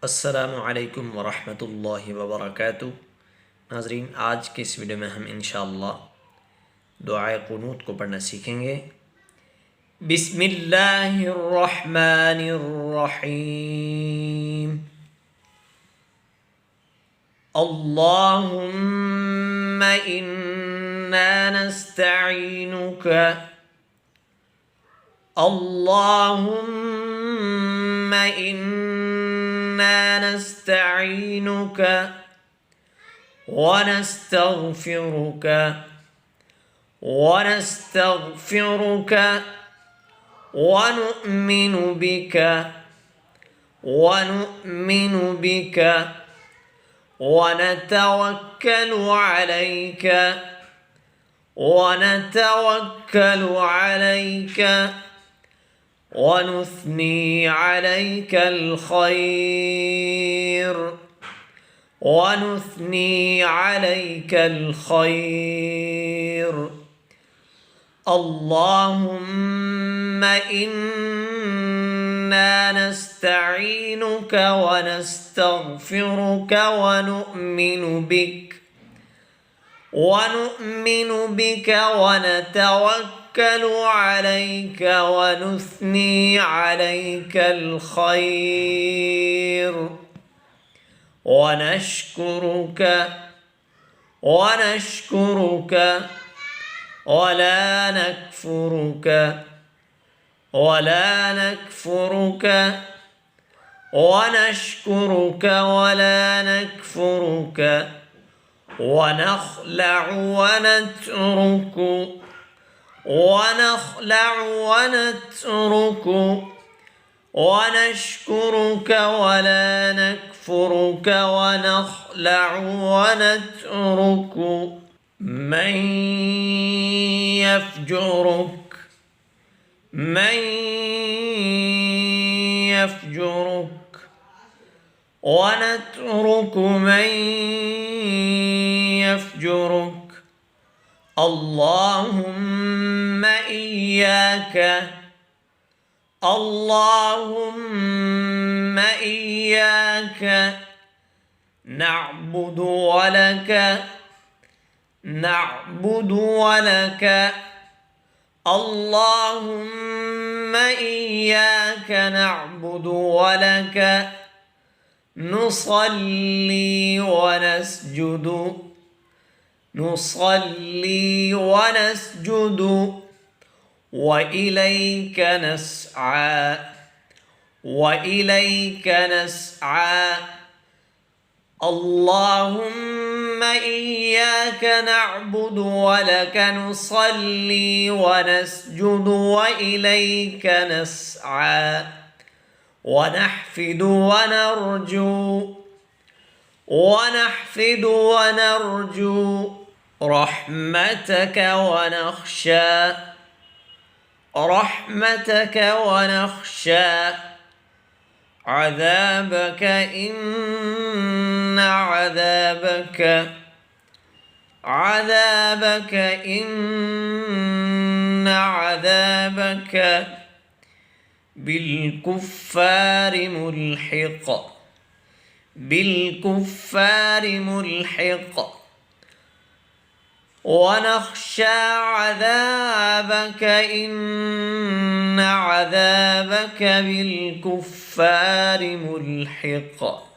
अस्सलामुअलैकुम वरहमतुल्लाहि वबरकातुहू। नाज़रीन, आज के इस वीडियो में हम इंशाअल्लाह दुआए क़ुनूत को पढ़ना सीखेंगे। बिस्मिल्लाहिर्रहमानिर्रहीम। अल्लाहुम्मा इन्ना नस्तईनुका अल्लाहुम्मा इन्ना नस्तईनुका वनस्तगफिरुका वनस्तगफिरुका वनुअमिनु बिका वनुअमिनु बिका वनतवक्कलु अलैका वनतवक्कलु अलैका वनुस्नी अलैकल खैर वनुस्नी अलैकल खैर। अल्लाहुम्मा इन्ना नस्तईनुका वनस्तगफिरुका वनुअमिनु बिका वनतवक्कलु अलैका वनुस्नी अलैकल खैर वनश्कुरुका वला नकफुरुका वनश्कुरुका वला नकफुरुका वनख़लअु वनतरुकु ونشكرك ولا نكفرك ونخلع ونترك من يفجرك ونترك من يفجرك. اللهم إياك نعبد ولك اللهم إياك نعبد ولك نصلي ونسجد وإليك نسعى. اللهم إياك نعبد ولك نصلي ونسجد وإليك نسعى ونحفد ونرجو رحمتك ونخشى عذابك إن عذابك بالكفار ملحق ونخشى عذابك إن عذابك بالكفار ملحق.